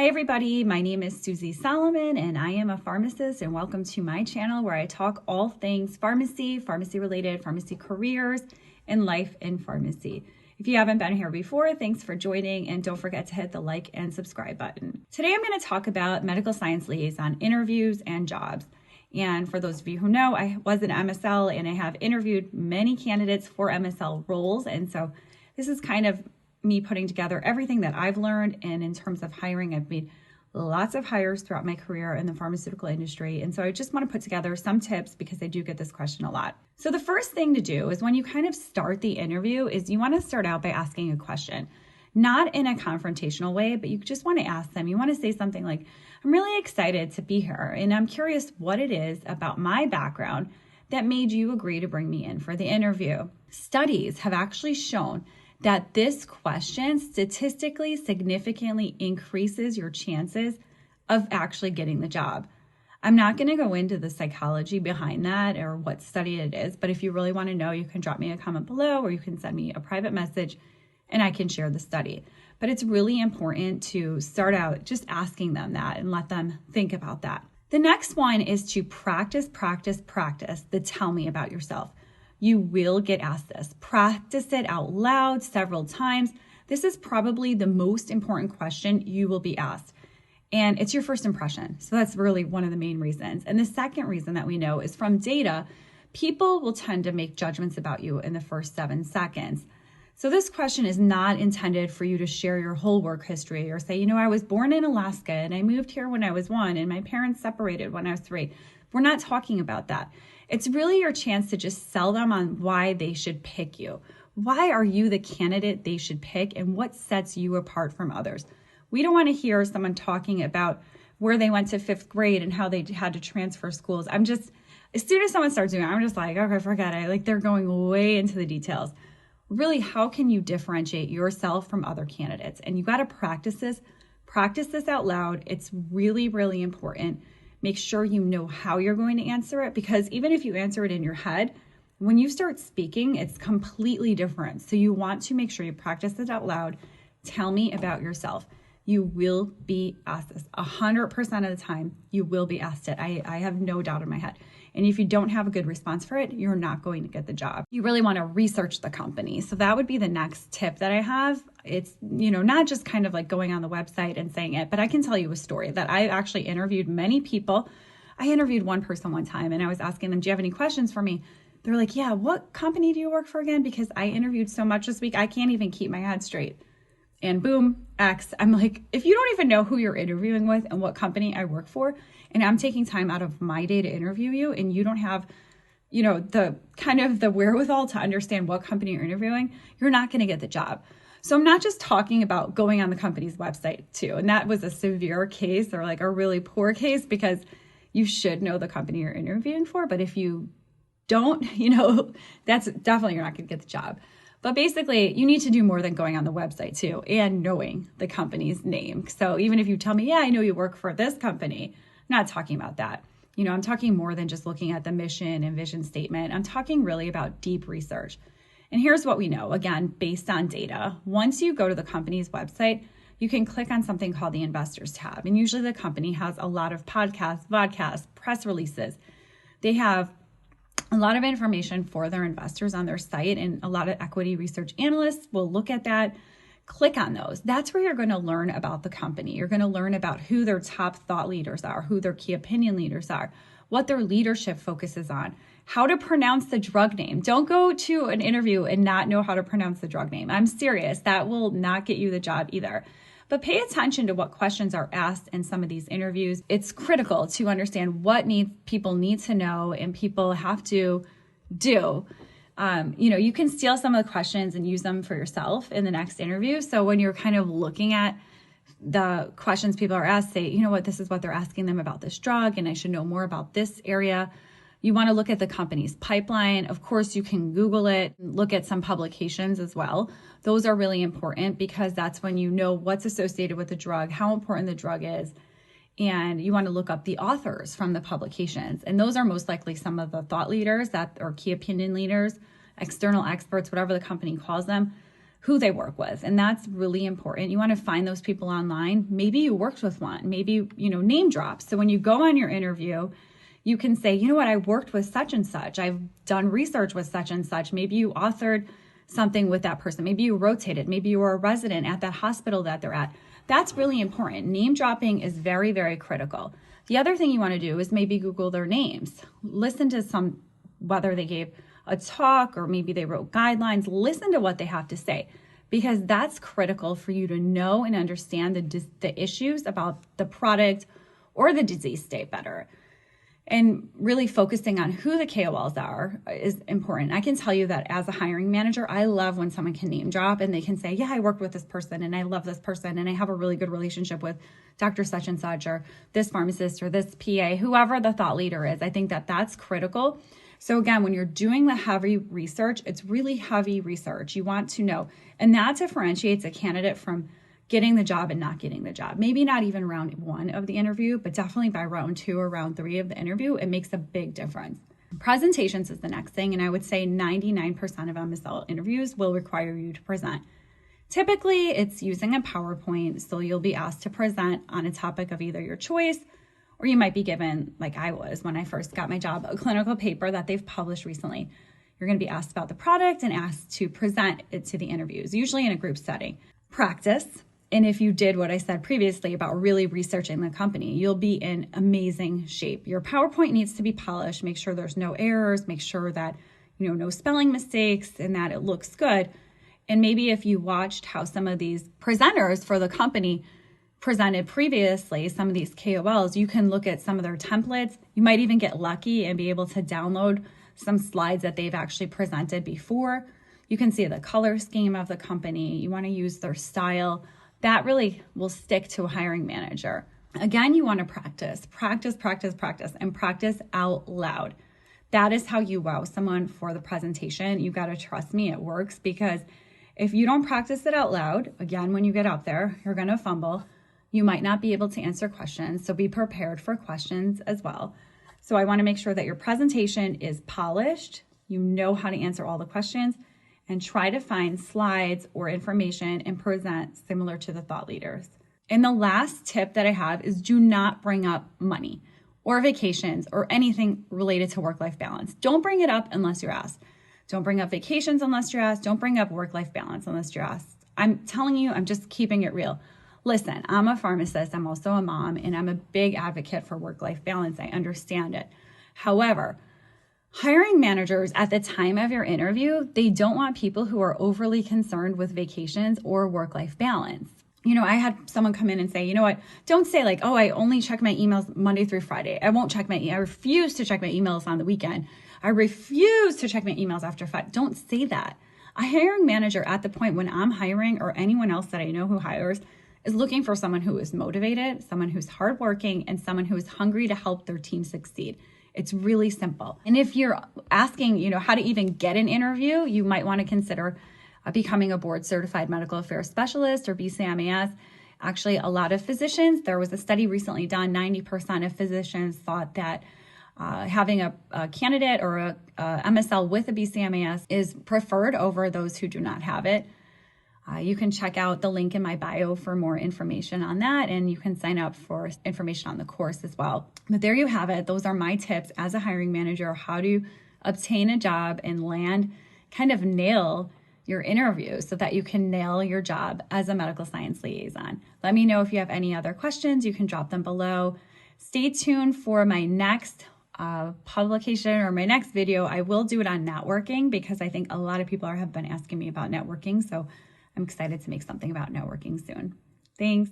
Hi everybody, my name is Susie Solomon and I am a pharmacist, and welcome to my channel where I talk all things pharmacy, pharmacy related, pharmacy careers, and life in pharmacy. If you haven't been here before, thanks for joining, and don't forget to hit the like and subscribe button. Today I'm going to talk about medical science liaison interviews and jobs. And for those of you who know, I was an MSL and I have interviewed many candidates for MSL roles, and so this is kind of me putting together everything that I've learned. And in terms of hiring, I've made lots of hires throughout my career in the pharmaceutical industry. And so I just want to put together some tips because I do get this question a lot. So the first thing to do is when you kind of start the interview is you want to start out by asking a question, not in a confrontational way, but you just want to ask them. You want to say something like, I'm really excited to be here, and I'm curious what it is about my background that made you agree to bring me in for the interview. Studies have actually shown that this question statistically significantly increases your chances of actually getting the job. I'm not going to go into the psychology behind that or what study it is, but if you really want to know, you can drop me a comment below or you can send me a private message and I can share the study. But it's really important to start out just asking them that and let them think about that. The next one is to practice the tell me about yourself. You will get asked this. Practice it out loud several times. This is probably the most important question you will be asked. And it's your first impression. So that's really one of the main reasons. And the second reason that we know is from data, people will tend to make judgments about you in the first 7 seconds. So this question is not intended for you to share your whole work history or say, I was born in Alaska and I moved here when I was 1 and my parents separated when I was 3. We're not talking about that. It's really your chance to just sell them on why they should pick you. Why are you the candidate they should pick, and what sets you apart from others? We don't want to hear someone talking about where they went to 5th grade and how they had to transfer schools. As soon as someone starts doing it, I'm just like, okay, forget it. They're going way into the details. Really, how can you differentiate yourself from other candidates? And you got to practice this. Practice this out loud. It's really, really important. Make sure you know how you're going to answer it, because even if you answer it in your head, when you start speaking, it's completely different. So you want to make sure you practice it out loud. Tell me about yourself. You will be asked this 100% of the time. You will be asked it. I have no doubt in my head. And if you don't have a good response for it, you're not going to get the job. You really want to research the company. So that would be the next tip that I have. It's, not just kind of like going on the website and saying it, but I can tell you a story that I actually interviewed many people. I interviewed one person one time and I was asking them, do you have any questions for me? They're like, yeah, what company do you work for again? Because I interviewed so much this week, I can't even keep my head straight. And boom, X. I'm like, if you don't even know who you're interviewing with and what company I work for, and I'm taking time out of my day to interview you, and you don't have, the kind of the wherewithal to understand what company you're interviewing, you're not going to get the job. So I'm not just talking about going on the company's website too. And that was a severe case or like a really poor case, because you should know the company you're interviewing for. But if you don't, that's definitely, you're not going to get the job. But basically, you need to do more than going on the website too and knowing the company's name. So even if you tell me, yeah, I know you work for this company, I'm not talking about that. I'm talking more than just looking at the mission and vision statement. I'm talking really about deep research. And here's what we know, again, based on data. Once you go to the company's website, you can click on something called the Investors tab. And usually the company has a lot of podcasts, vodcasts, press releases. They have a lot of information for their investors on their site, and a lot of equity research analysts will look at that. Click on those. That's where you're going to learn about the company. You're going to learn about who their top thought leaders are, who their key opinion leaders are, what their leadership focuses on, how to pronounce the drug name. Don't go to an interview and not know how to pronounce the drug name. I'm serious. That will not get you the job either. But pay attention to what questions are asked in some of these interviews. It's critical to understand what people need to know and people have to do. You can steal some of the questions and use them for yourself in the next interview. So when you're kind of looking at the questions people are asked, say, this is what they're asking them about this drug, and I should know more about this area. You want to look at the company's pipeline. Of course, you can Google it, look at some publications as well. Those are really important because that's when you know what's associated with the drug, how important the drug is, and you want to look up the authors from the publications. And those are most likely some of the thought leaders or key opinion leaders, external experts, whatever the company calls them, who they work with. And that's really important. You want to find those people online. Maybe you worked with one, maybe, name drop. So when you go on your interview, you can say, you know what, I worked with such and such. I've done research with such and such. Maybe you authored something with that person. Maybe you rotated. Maybe you were a resident at that hospital that they're at. That's really important. Name dropping is very, very critical. The other thing you want to do is maybe Google their names. Listen to whether they gave a talk or maybe they wrote guidelines. Listen to what they have to say, because that's critical for you to know and understand the issues about the product or the disease state better. And really focusing on who the KOLs are is important. I can tell you that as a hiring manager, I love when someone can name drop and they can say, yeah, I worked with this person and I love this person and I have a really good relationship with Dr. Such and Such or this pharmacist or this PA, whoever the thought leader is. I think that that's critical. So again, when you're doing the heavy research, it's really heavy research. You want to know, and that differentiates a candidate from getting the job and not getting the job. Maybe not even round 1 of the interview, but definitely by round 2 or round 3 of the interview, it makes a big difference. Presentations is the next thing, and I would say 99% of MSL interviews will require you to present. Typically, it's using a PowerPoint, so you'll be asked to present on a topic of either your choice, or you might be given, like I was when I first got my job, a clinical paper that they've published recently. You're going to be asked about the product and asked to present it to the interviews, usually in a group setting. Practice. And if you did what I said previously about really researching the company, you'll be in amazing shape. Your PowerPoint needs to be polished. Make sure there's no errors. Make sure that, no spelling mistakes and that it looks good. And maybe if you watched how some of these presenters for the company presented previously, some of these KOLs, you can look at some of their templates. You might even get lucky and be able to download some slides that they've actually presented before. You can see the color scheme of the company. You want to use their style. That really will stick to a hiring manager. Again, you want to practice, and practice out loud. That is how you wow someone for the presentation. You got to trust me, it works, because if you don't practice it out loud, again, when you get up there, you're going to fumble. You might not be able to answer questions, so be prepared for questions as well. So I want to make sure that your presentation is polished, you know how to answer all the questions, and try to find slides or information and present similar to the thought leaders. And the last tip that I have is do not bring up money or vacations or anything related to work-life balance. Don't bring it up unless you're asked. Don't bring up vacations unless you're asked. Don't bring up work-life balance unless you're asked. I'm telling you, I'm just keeping it real. Listen, I'm a pharmacist. I'm also a mom, and I'm a big advocate for work-life balance. I understand it. However, hiring managers at the time of your interview, they don't want people who are overly concerned with vacations or work-life balance. I had someone come in and say, you know what, don't say like, oh, I only check my emails Monday through Friday. I won't check I refuse to check my emails on the weekend. I refuse to check my emails after 5. Don't say that. A hiring manager at the point when I'm hiring, or anyone else that I know who hires, is looking for someone who is motivated, someone who's hardworking, and someone who is hungry to help their team succeed. It's really simple. And if you're asking, how to even get an interview, you might want to consider becoming a board certified medical affairs specialist or BCMAS. Actually, a lot of physicians, there was a study recently done, 90% of physicians thought that having a candidate or a MSL with a BCMAS is preferred over those who do not have it. You can check out the link in my bio for more information on that, and you can sign up for information on the course as well. But there you have it. Those are my tips as a hiring manager, how to obtain a job and nail your interview so that you can nail your job as a medical science liaison. Let me know if you have any other questions. You can drop them below. Stay tuned for my next publication or my next video. I will do it on networking because I think a lot of people have been asking me about networking. So I'm excited to make something about networking soon. Thanks.